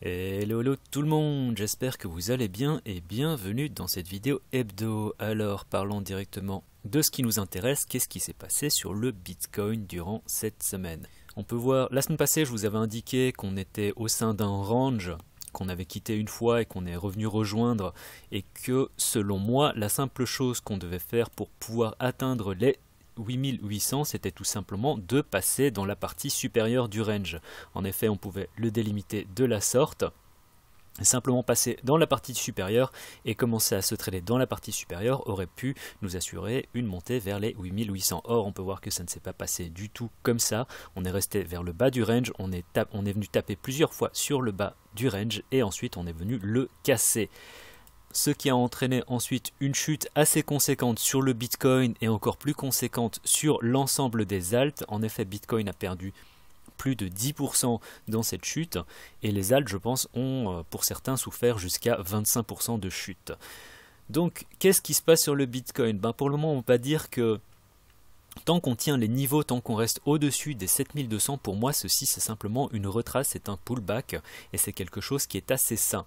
Hello tout le monde, j'espère que vous allez bien et bienvenue dans cette vidéo hebdo. Alors parlons directement de ce qui nous intéresse, qu'est-ce qui s'est passé sur le Bitcoin durant cette semaine. On peut voir, la semaine passée je vous avais indiqué qu'on était au sein d'un range qu'on avait quitté une fois et qu'on est revenu rejoindre et que selon moi la simple chose qu'on devait faire pour pouvoir atteindre les 8800, c'était tout simplement de passer dans la partie supérieure du range. En effet, on pouvait le délimiter de la sorte, simplement passer dans la partie supérieure et commencer à se trader dans la partie supérieure aurait pu nous assurer une montée vers les 8800. Or, on peut voir que ça ne s'est pas passé du tout comme ça. On est resté vers le bas du range, on est venu taper plusieurs fois sur le bas du range et ensuite on est venu le casser. Ce qui a entraîné ensuite une chute assez conséquente sur le Bitcoin et encore plus conséquente sur l'ensemble des alts. En effet, Bitcoin a perdu plus de 10% dans cette chute et les alts, je pense, ont pour certains souffert jusqu'à 25% de chute. Donc, qu'est-ce qui se passe sur le Bitcoin? Pour le moment, on va dire que tant qu'on tient les niveaux, tant qu'on reste au-dessus des 7200, pour moi, ceci c'est simplement une retrace, c'est un pullback et c'est quelque chose qui est assez sain.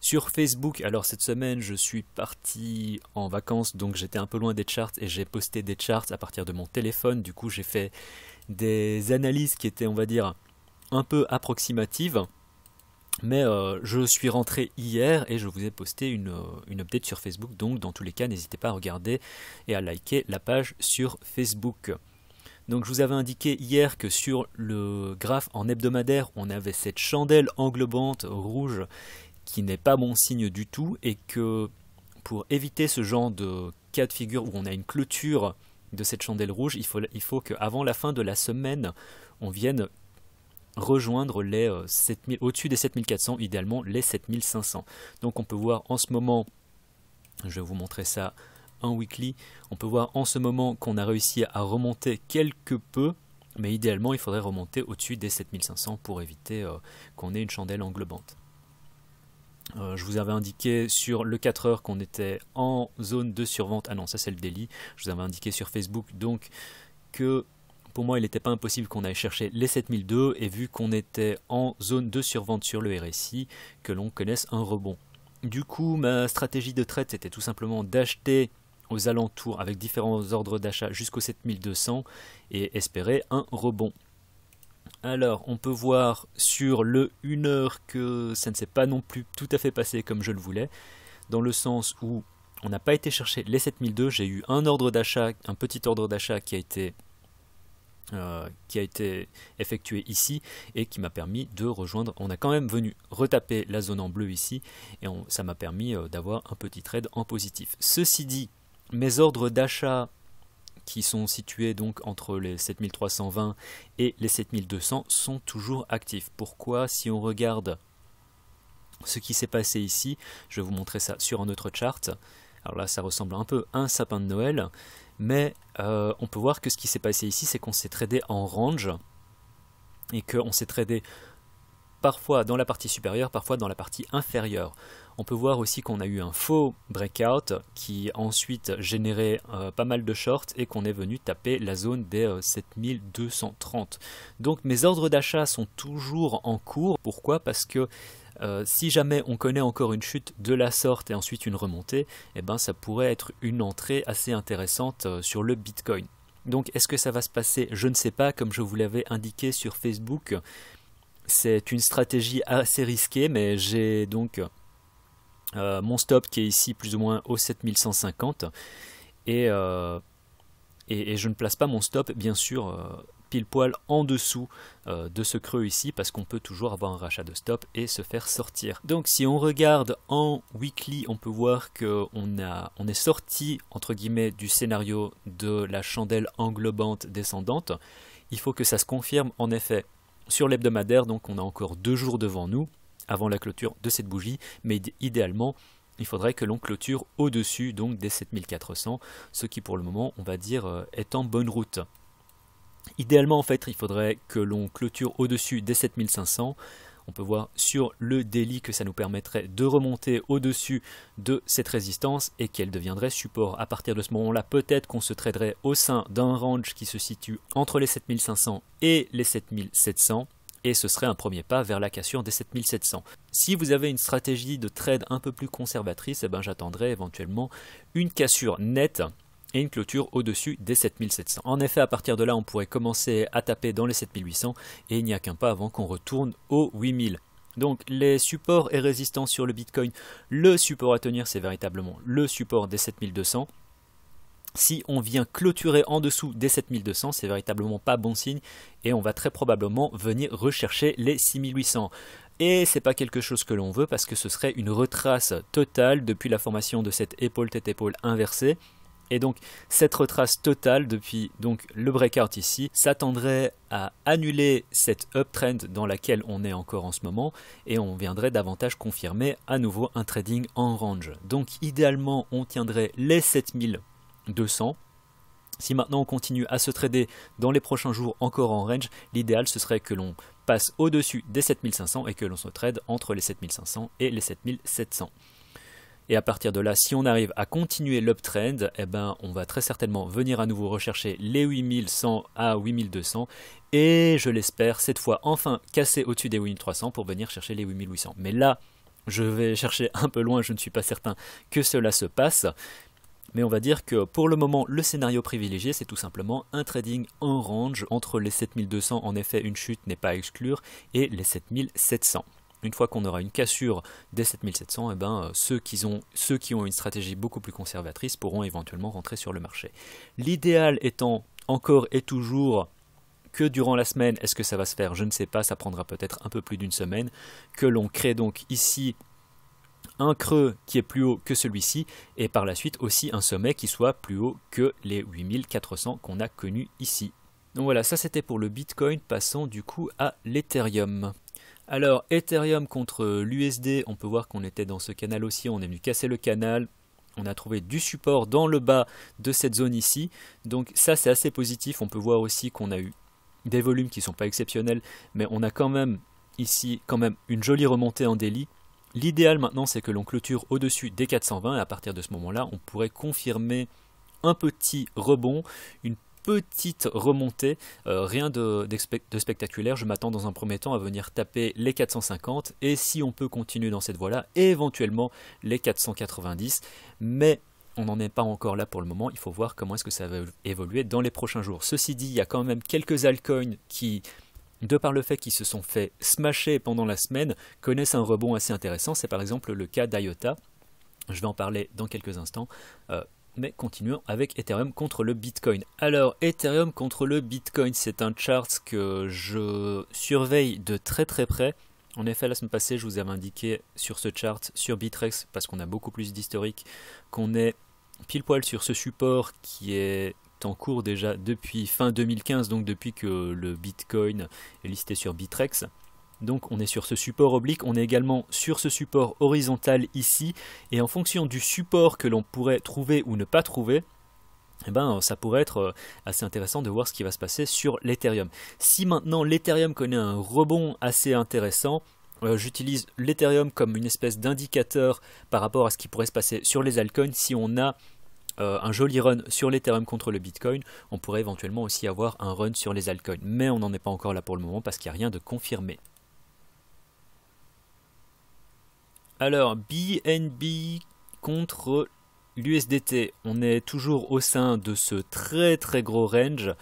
Sur Facebook, alors cette semaine je suis parti en vacances, donc j'étais un peu loin des charts et j'ai posté des charts à partir de mon téléphone. Du coup j'ai fait des analyses qui étaient, on va dire, un peu approximatives. Mais je suis rentré hier et je vous ai posté une update sur Facebook. Donc dans tous les cas, n'hésitez pas à regarder et à liker la page sur Facebook. Donc je vous avais indiqué hier que sur le graphe en hebdomadaire, on avait cette chandelle englobante rouge qui n'est pas bon signe du tout et que pour éviter ce genre de cas de figure où on a une clôture de cette chandelle rouge, il faut qu'avant la fin de la semaine, on vienne rejoindre les 7000, au-dessus des 7400, idéalement les 7500. Donc on peut voir en ce moment, je vais vous montrer ça en weekly, on peut voir en ce moment qu'on a réussi à remonter quelque peu, mais idéalement il faudrait remonter au-dessus des 7500 pour éviter qu'on ait une chandelle englobante. Je vous avais indiqué sur le 4 heures qu'on était en zone de survente. Ah non, ça c'est le daily. Je vous avais indiqué sur Facebook donc que pour moi il n'était pas impossible qu'on aille chercher les 7002 et vu qu'on était en zone de survente sur le RSI, que l'on connaisse un rebond. Du coup, ma stratégie de trade c'était tout simplement d'acheter aux alentours avec différents ordres d'achat jusqu'aux 7200 et espérer un rebond. Alors, on peut voir sur le 1 heure que ça ne s'est pas non plus tout à fait passé comme je le voulais, dans le sens où on n'a pas été chercher les 7002, j'ai eu un ordre d'achat, un petit ordre d'achat qui a été effectué ici et qui m'a permis de rejoindre, on a quand même venu retaper la zone en bleu ici et ça m'a permis d'avoir un petit trade en positif. Ceci dit, mes ordres d'achat qui sont situés donc entre les 7320 et les 7200 sont toujours actifs. Pourquoi? Si on regarde ce qui s'est passé ici, je vais vous montrer ça sur un autre chart. Alors là ça ressemble un peu à un sapin de Noël, mais on peut voir que ce qui s'est passé ici c'est qu'on s'est tradé en range et qu'on s'est tradé parfois dans la partie supérieure, parfois dans la partie inférieure. On peut voir aussi qu'on a eu un faux breakout qui a ensuite généré pas mal de shorts et qu'on est venu taper la zone des 7230. Donc mes ordres d'achat sont toujours en cours. Pourquoi? Parce que si jamais on connaît encore une chute de la sorte et ensuite une remontée, eh ben, ça pourrait être une entrée assez intéressante sur le Bitcoin. Donc est-ce que ça va se passer? Je ne sais pas, comme je vous l'avais indiqué sur Facebook. C'est une stratégie assez risquée, mais j'ai donc mon stop qui est ici plus ou moins au 7150 et je ne place pas mon stop bien sûr pile poil en dessous de ce creux ici parce qu'on peut toujours avoir un rachat de stop et se faire sortir. Donc si on regarde en weekly, on peut voir qu'on est sorti entre guillemets du scénario de la chandelle englobante descendante. Il faut que ça se confirme en effet sur l'hebdomadaire, donc on a encore 2 jours devant nous avant la clôture de cette bougie, mais idéalement il faudrait que l'on clôture au-dessus donc des 7400, ce qui pour le moment on va dire est en bonne route. Idéalement en fait il faudrait que l'on clôture au-dessus des 7500. On peut voir sur le daily que ça nous permettrait de remonter au-dessus de cette résistance et qu'elle deviendrait support. À partir de ce moment-là, peut-être qu'on se traderait au sein d'un range qui se situe entre les 7500 et les 7700. et ce serait un premier pas vers la cassure des 7700. Si vous avez une stratégie de trade un peu plus conservatrice, eh ben, j'attendrai éventuellement une cassure nette et une clôture au-dessus des 7700. En effet, à partir de là, on pourrait commencer à taper dans les 7800 et il n'y a qu'un pas avant qu'on retourne aux 8000. Donc les supports et résistances sur le Bitcoin, le support à tenir, c'est véritablement le support des 7200. Si on vient clôturer en dessous des 7200, c'est véritablement pas bon signe et on va très probablement venir rechercher les 6800. Et c'est pas quelque chose que l'on veut parce que ce serait une retrace totale depuis la formation de cette épaule tête épaule inversée. Et donc cette retrace totale depuis donc le breakout ici s'attendrait à annuler cette uptrend dans laquelle on est encore en ce moment et on viendrait davantage confirmer à nouveau un trading en range. Donc idéalement on tiendrait les 7200. Si maintenant on continue à se trader dans les prochains jours encore en range, l'idéal ce serait que l'on passe au-dessus des 7500 et que l'on se trade entre les 7500 et les 7700. Et à partir de là, si on arrive à continuer l'uptrend, eh ben, on va très certainement venir à nouveau rechercher les 8100 à 8200 et je l'espère cette fois enfin casser au-dessus des 8300 pour venir chercher les 8800. Mais là, je vais chercher un peu loin, je ne suis pas certain que cela se passe. Mais on va dire que pour le moment, le scénario privilégié, c'est tout simplement un trading en range entre les 7200, en effet une chute n'est pas à exclure, et les 7700. Une fois qu'on aura une cassure des 7700, eh ben, ceux qui ont une stratégie beaucoup plus conservatrice pourront éventuellement rentrer sur le marché. L'idéal étant encore et toujours que durant la semaine, est-ce que ça va se faire? Je ne sais pas, ça prendra peut-être un peu plus d'une semaine, que l'on crée donc ici un creux qui est plus haut que celui-ci et par la suite aussi un sommet qui soit plus haut que les 8400 qu'on a connus ici. Donc voilà, ça c'était pour le Bitcoin, passons du coup à l'Ethereum. Alors Ethereum contre l'USD, on peut voir qu'on était dans ce canal aussi, on est venu casser le canal, on a trouvé du support dans le bas de cette zone ici, donc ça c'est assez positif. On peut voir aussi qu'on a eu des volumes qui ne sont pas exceptionnels, mais on a quand même ici une jolie remontée en daily. L'idéal maintenant c'est que l'on clôture au-dessus des 420 et à partir de ce moment-là on pourrait confirmer un petit rebond, une petite remontée, rien de spectaculaire. Je m'attends dans un premier temps à venir taper les 450 et si on peut continuer dans cette voie-là, éventuellement les 490, mais on n'en est pas encore là pour le moment. Il faut voir comment est-ce que ça va évoluer dans les prochains jours. Ceci dit, il y a quand même quelques altcoins qui, de par le fait qu'ils se sont fait smasher pendant la semaine, connaissent un rebond assez intéressant. C'est par exemple le cas d'IOTA. Je vais en parler dans quelques instants. Mais continuons avec Ethereum contre le Bitcoin. Alors, Ethereum contre le Bitcoin, c'est un chart que je surveille de très très près. En effet, la semaine passée, je vous avais indiqué sur ce chart, sur Bittrex, parce qu'on a beaucoup plus d'historique, qu'on est pile poil sur ce support qui est en cours déjà depuis fin 2015, donc depuis que le Bitcoin est listé sur Bittrex. Donc on est sur ce support oblique, on est également sur ce support horizontal ici, et en fonction du support que l'on pourrait trouver ou ne pas trouver, eh ben, ça pourrait être assez intéressant de voir ce qui va se passer sur l'Ethereum. Si maintenant l'Ethereum connaît un rebond assez intéressant, j'utilise l'Ethereum comme une espèce d'indicateur par rapport à ce qui pourrait se passer sur les altcoins. Si on a un joli run sur l'Ethereum contre le Bitcoin, on pourrait éventuellement aussi avoir un run sur les altcoins, mais on n'en est pas encore là pour le moment parce qu'il n'y a rien de confirmé. Alors, BNB contre l'USDT, on est toujours au sein de ce très très gros range.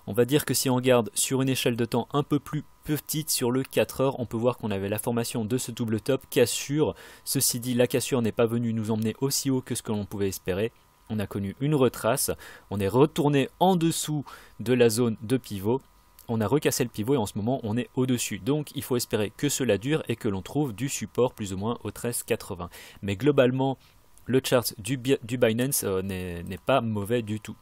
On va dire que si on regarde sur une échelle de temps un peu plus petite, sur le 4 heures, on peut voir qu'on avait la formation de ce double top, cassure. Ceci dit, la cassure n'est pas venue nous emmener aussi haut que ce que l'on pouvait espérer. On a connu une retrace, on est retourné en dessous de la zone de pivot. On a recassé le pivot et en ce moment on est au-dessus. Donc il faut espérer que cela dure et que l'on trouve du support plus ou moins au 13,80. Mais globalement, le chart du Binance n'est pas mauvais du tout.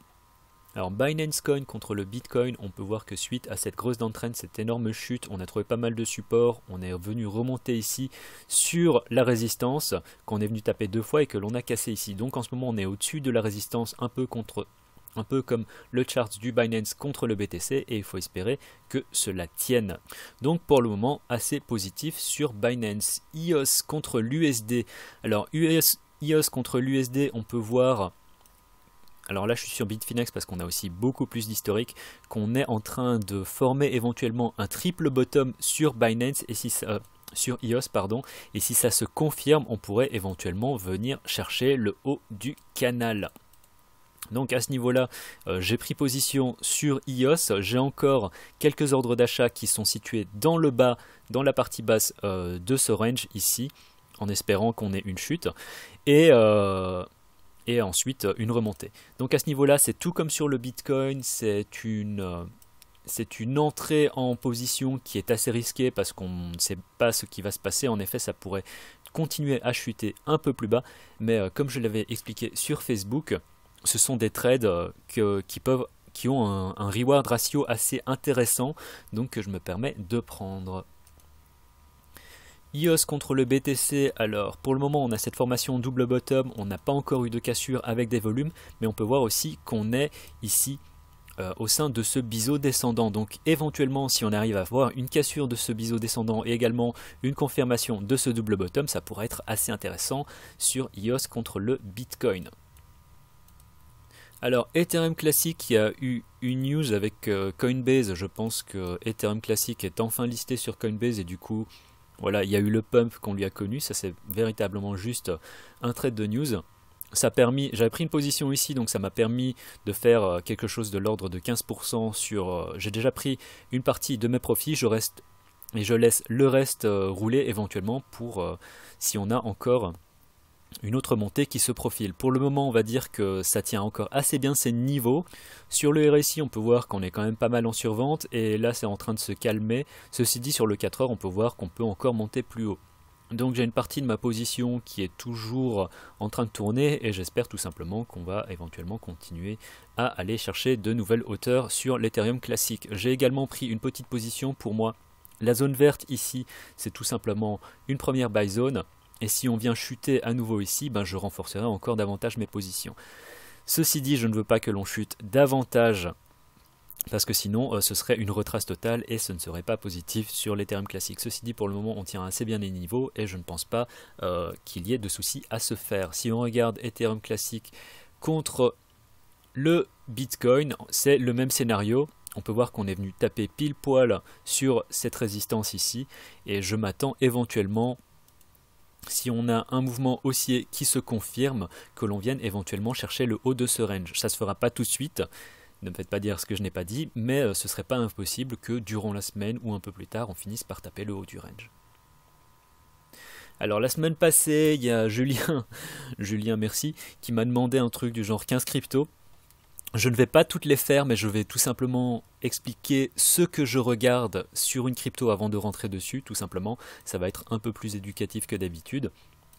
Alors Binance Coin contre le Bitcoin, on peut voir que suite à cette grosse downtrend, cette énorme chute, on a trouvé pas mal de supports. On est venu remonter ici sur la résistance qu'on est venu taper deux fois et que l'on a cassé ici. Donc en ce moment on est au-dessus de la résistance un peu comme le chart du Binance contre le BTC et il faut espérer que cela tienne. Donc pour le moment assez positif sur Binance. EOS contre l'USD. Alors EOS contre l'USD, on peut voir... alors là je suis sur Bitfinex parce qu'on a aussi beaucoup plus d'historique, qu'on est en train de former éventuellement un triple bottom sur Binance et si ça, sur EOS pardon, et si ça se confirme, on pourrait éventuellement venir chercher le haut du canal. Donc à ce niveau-là, j'ai pris position sur EOS, j'ai encore quelques ordres d'achat qui sont situés dans le bas, dans la partie basse de ce range ici, en espérant qu'on ait une chute, et ensuite une remontée. Donc à ce niveau-là, c'est tout comme sur le Bitcoin, c'est une entrée en position qui est assez risquée parce qu'on ne sait pas ce qui va se passer. En effet, ça pourrait continuer à chuter un peu plus bas, mais comme je l'avais expliqué sur Facebook, ce sont des trades qui ont un reward ratio assez intéressant, donc que je me permets de prendre. EOS contre le BTC, alors pour le moment on a cette formation double bottom, on n'a pas encore eu de cassure avec des volumes, mais on peut voir aussi qu'on est ici au sein de ce biseau descendant. Donc éventuellement si on arrive à voir une cassure de ce biseau descendant et également une confirmation de ce double bottom, ça pourrait être assez intéressant sur EOS contre le Bitcoin. Alors Ethereum Classic, il y a eu une news avec Coinbase, je pense que Ethereum Classic est enfin listé sur Coinbase et du coup voilà, il y a eu le pump qu'on lui a connu, ça c'est véritablement juste un trade de news. Ça a permis, j'avais pris une position ici, donc ça m'a permis de faire quelque chose de l'ordre de 15% sur... j'ai déjà pris une partie de mes profits, je laisse le reste rouler éventuellement pour si on a encore une autre montée qui se profile. Pour le moment, on va dire que ça tient encore assez bien ces niveaux. Sur le RSI, on peut voir qu'on est quand même pas mal en survente et là, c'est en train de se calmer. Ceci dit, sur le 4 heures, on peut voir qu'on peut encore monter plus haut. Donc j'ai une partie de ma position qui est toujours en train de tourner et j'espère tout simplement qu'on va éventuellement continuer à aller chercher de nouvelles hauteurs sur l'Ethereum classique. J'ai également pris une petite position pour moi. La zone verte ici, c'est tout simplement une première buy zone. Et si on vient chuter à nouveau ici, ben je renforcerai encore davantage mes positions. Ceci dit, je ne veux pas que l'on chute davantage, parce que sinon ce serait une retrace totale et ce ne serait pas positif sur l'Ethereum classique. Ceci dit, pour le moment, on tient assez bien les niveaux et je ne pense pas qu'il y ait de soucis à se faire. Si on regarde Ethereum classique contre le Bitcoin, c'est le même scénario. On peut voir qu'on est venu taper pile poil sur cette résistance ici et je m'attends éventuellement, si on a un mouvement haussier qui se confirme, que l'on vienne éventuellement chercher le haut de ce range. Ça ne se fera pas tout de suite, ne me faites pas dire ce que je n'ai pas dit, mais ce ne serait pas impossible que durant la semaine ou un peu plus tard, on finisse par taper le haut du range. Alors la semaine passée, il y a Julien merci, qui m'a demandé un truc du genre 15 cryptos. Je ne vais pas toutes les faire, mais je vais tout simplement expliquer ce que je regarde sur une crypto avant de rentrer dessus, tout simplement. Ça va être un peu plus éducatif que d'habitude.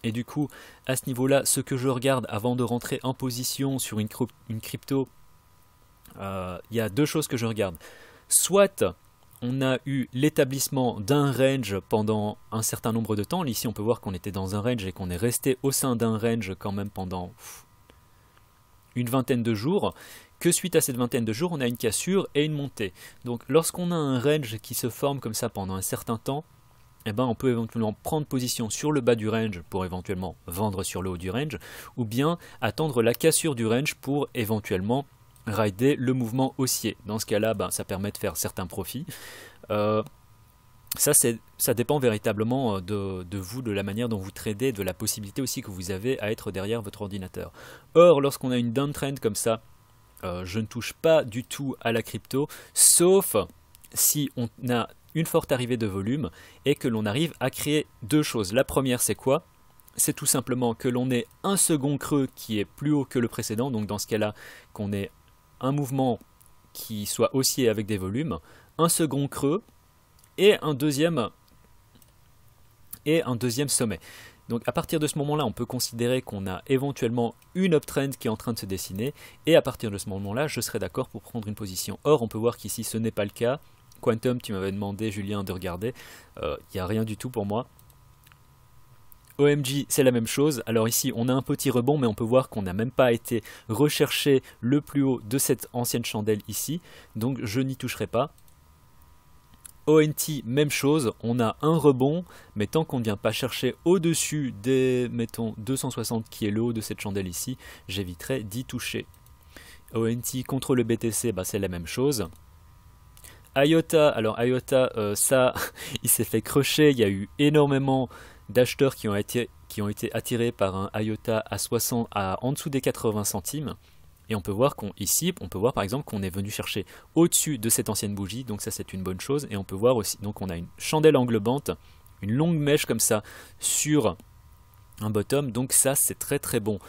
Et du coup, à ce niveau-là, ce que je regarde avant de rentrer en position sur une crypto, il y a deux choses que je regarde. Soit on a eu l'établissement d'un range pendant un certain nombre de temps. Ici, on peut voir qu'on était dans un range et qu'on est resté au sein d'un range quand même pendant une vingtaine de jours, que suite à cette vingtaine de jours, on a une cassure et une montée. Donc lorsqu'on a un range qui se forme comme ça pendant un certain temps, eh ben, on peut éventuellement prendre position sur le bas du range pour éventuellement vendre sur le haut du range, ou bien attendre la cassure du range pour éventuellement rider le mouvement haussier. Dans ce cas-là, ben, ça permet de faire certains profits. Ça dépend véritablement de vous, de la manière dont vous tradez, de la possibilité aussi que vous avez à être derrière votre ordinateur. Or, lorsqu'on a une downtrend comme ça, je ne touche pas du tout à la crypto, sauf si on a une forte arrivée de volume et que l'on arrive à créer deux choses. La première, c'est quoi ? C'est tout simplement que l'on ait un second creux qui est plus haut que le précédent, donc dans ce cas-là, qu'on ait un mouvement qui soit haussier avec des volumes, un second creux, et un deuxième sommet. Donc à partir de ce moment-là, on peut considérer qu'on a éventuellement une uptrend qui est en train de se dessiner, et à partir de ce moment-là, je serai d'accord pour prendre une position. Or, on peut voir qu'ici, ce n'est pas le cas. Quantum, tu m'avais demandé, Julien, de regarder. Il n'y a rien du tout pour moi. OMG, c'est la même chose. Alors ici, on a un petit rebond, mais on peut voir qu'on n'a même pas été rechercher le plus haut de cette ancienne chandelle ici. Donc je n'y toucherai pas. ONT, même chose, on a un rebond, mais tant qu'on ne vient pas chercher au-dessus des, mettons, 260 qui est le haut de cette chandelle ici, j'éviterai d'y toucher. ONT contre le BTC, bah, c'est la même chose. IOTA, alors IOTA, ça, il s'est fait crocher. Il y a eu énormément d'acheteurs qui ont été attirés par un IOTA en dessous des 80 centimes. Et on peut voir on peut voir par exemple qu'on est venu chercher au-dessus de cette ancienne bougie. Donc ça, c'est une bonne chose. Et on peut voir aussi, donc on a une chandelle englobante, une longue mèche comme ça sur un bottom. Donc ça, c'est très très bon.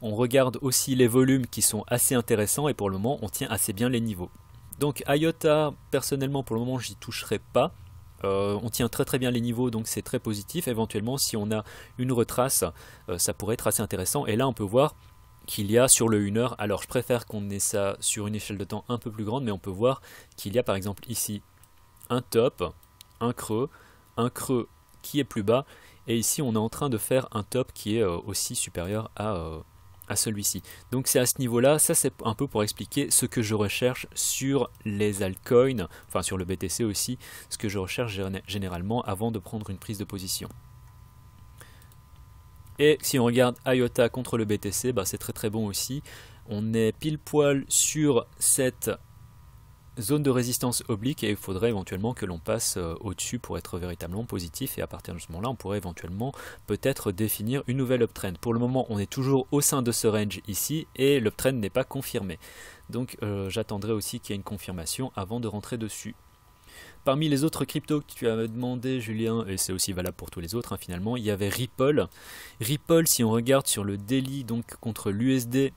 On regarde aussi les volumes qui sont assez intéressants. Et pour le moment, on tient assez bien les niveaux. Donc IOTA, personnellement pour le moment j'y toucherai pas, on tient très très bien les niveaux donc c'est très positif. Éventuellement si on a une retrace ça pourrait être assez intéressant, et là on peut voir qu'il y a sur le 1 heure, alors je préfère qu'on ait ça sur une échelle de temps un peu plus grande, mais on peut voir qu'il y a par exemple ici un top, un creux qui est plus bas, et ici on est en train de faire un top qui est aussi supérieur à celui-ci. Donc c'est à ce niveau-là, ça c'est un peu pour expliquer ce que je recherche sur les altcoins, enfin sur le BTC aussi, ce que je recherche généralement avant de prendre une prise de position. Et si on regarde IOTA contre le BTC, bah c'est très très bon aussi. On est pile poil sur cette zone de résistance oblique et il faudrait éventuellement que l'on passe au-dessus pour être véritablement positif, et à partir de ce moment-là on pourrait éventuellement peut-être définir une nouvelle uptrend. Pour le moment on est toujours au sein de ce range ici et l'uptrend n'est pas confirmé, donc j'attendrai aussi qu'il y ait une confirmation avant de rentrer dessus. Parmi les autres cryptos que tu as demandé Julien, et c'est aussi valable pour tous les autres finalement, il y avait Ripple. Ripple, si on regarde sur le daily donc contre l'USD,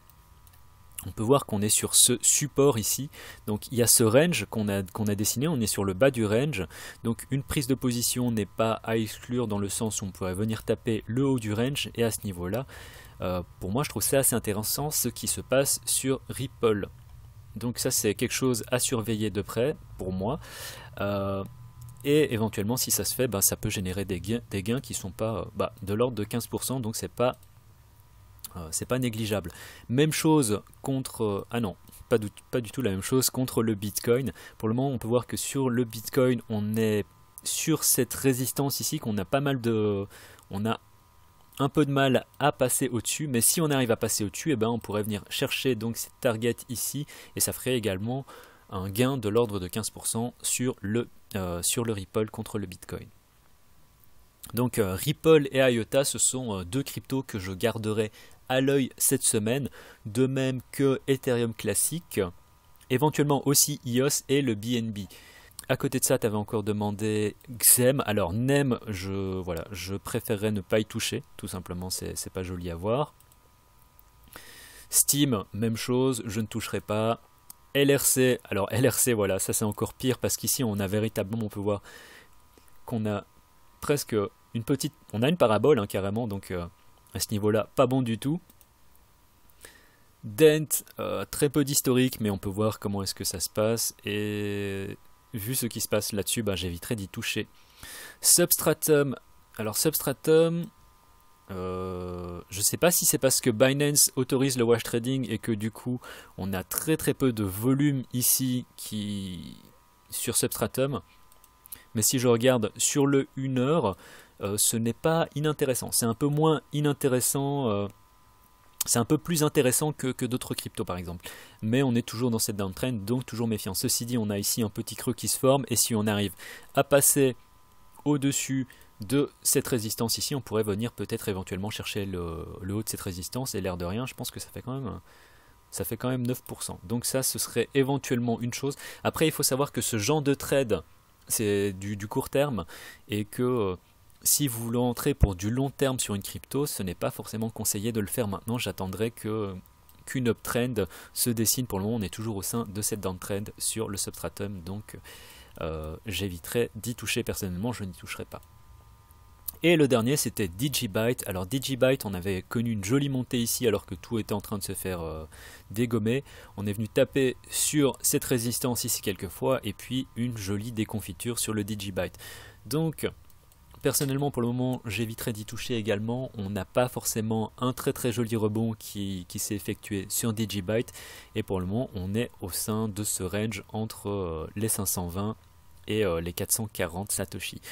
on peut voir qu'on est sur ce support ici, donc il y a ce range qu'on a dessiné, on est sur le bas du range, donc une prise de position n'est pas à exclure dans le sens où on pourrait venir taper le haut du range, et à ce niveau-là, pour moi je trouve ça assez intéressant ce qui se passe sur Ripple. Donc ça c'est quelque chose à surveiller de près pour moi, et éventuellement si ça se fait, ça peut générer des gains qui sont pas de l'ordre de 15%, donc c'est pas négligeable. Même chose contre... ah non, pas du tout la même chose contre le Bitcoin. Pour le moment, on peut voir que sur le Bitcoin, on est sur cette résistance ici, qu'on a pas mal de... On a un peu de mal à passer au-dessus, mais si on arrive à passer au-dessus, on pourrait venir chercher donc cette target ici, et ça ferait également un gain de l'ordre de 15% sur le Ripple contre le Bitcoin. Donc Ripple et IOTA, ce sont deux cryptos que je garderai à l'œil cette semaine, de même que Ethereum classique, éventuellement aussi EOS et le BNB. À côté de ça, tu avais encore demandé XEM. Alors NEM, je préférerais ne pas y toucher, tout simplement, c'est pas joli à voir. Steam, même chose, je ne toucherai pas. LRC, alors LRC, voilà, ça c'est encore pire parce qu'ici on a véritablement, on peut voir qu'on a presque on a une parabole carrément, donc à ce niveau-là, pas bon du tout. Dent, très peu d'historique, mais on peut voir comment est-ce que ça se passe, et vu ce qui se passe là-dessus, j'éviterai d'y toucher. Substratum, alors Substratum, je sais pas si c'est parce que Binance autorise le wash trading et que du coup on a très très peu de volume ici sur Substratum, mais si je regarde sur le 1 heure, ce n'est pas inintéressant, c'est un peu moins inintéressant, c'est un peu plus intéressant que d'autres cryptos par exemple, mais on est toujours dans cette downtrend, donc toujours méfiant. Ceci dit, on a ici un petit creux qui se forme, et si on arrive à passer au-dessus de cette résistance ici, on pourrait venir peut-être éventuellement chercher le haut de cette résistance, et l'air de rien, je pense que ça fait quand même 9%. Donc ça, ce serait éventuellement une chose. Après, il faut savoir que ce genre de trade, c'est du court terme, et que si vous voulez entrer pour du long terme sur une crypto, ce n'est pas forcément conseillé de le faire maintenant. J'attendrai qu'une uptrend se dessine. Pour le moment, on est toujours au sein de cette downtrend sur le Substratum, donc j'éviterai d'y toucher personnellement, je n'y toucherai pas. Et le dernier, c'était Digibyte. Alors Digibyte, on avait connu une jolie montée ici alors que tout était en train de se faire dégommer. On est venu taper sur cette résistance ici quelques fois, et puis une jolie déconfiture sur le Digibyte. Donc personnellement, pour le moment, j'éviterai d'y toucher également. On n'a pas forcément un très très joli rebond qui s'est effectué sur Digibyte, et pour le moment, on est au sein de ce range entre les 520 et les 440 Satoshi.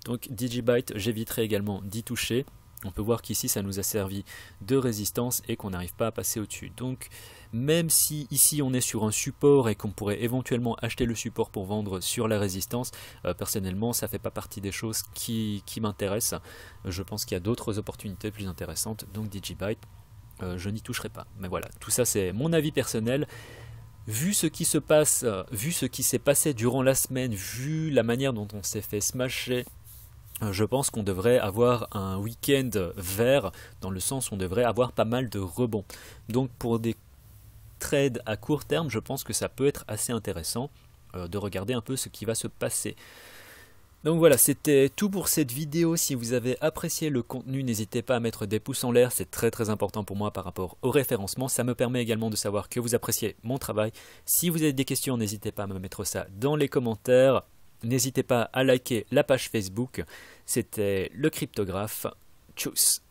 Donc Digibyte, j'éviterai également d'y toucher. On peut voir qu'ici ça nous a servi de résistance et qu'on n'arrive pas à passer au-dessus. Donc même si ici on est sur un support et qu'on pourrait éventuellement acheter le support pour vendre sur la résistance, personnellement ça fait pas partie des choses qui m'intéressent. Je pense qu'il y a d'autres opportunités plus intéressantes, donc Digibyte, je n'y toucherai pas. Mais voilà, tout ça c'est mon avis personnel. Vu ce qui se passe, vu ce qui s'est passé durant la semaine, vu la manière dont on s'est fait smasher, je pense qu'on devrait avoir un week-end vert, dans le sens où on devrait avoir pas mal de rebonds. Donc pour des trades à court terme, je pense que ça peut être assez intéressant de regarder un peu ce qui va se passer. Donc voilà, c'était tout pour cette vidéo. Si vous avez apprécié le contenu, n'hésitez pas à mettre des pouces en l'air, c'est très important pour moi par rapport au référencement. Ça me permet également de savoir que vous appréciez mon travail. Si vous avez des questions, n'hésitez pas à me mettre ça dans les commentaires. N'hésitez pas à liker la page Facebook. C'était le cryptographe. Tchuss!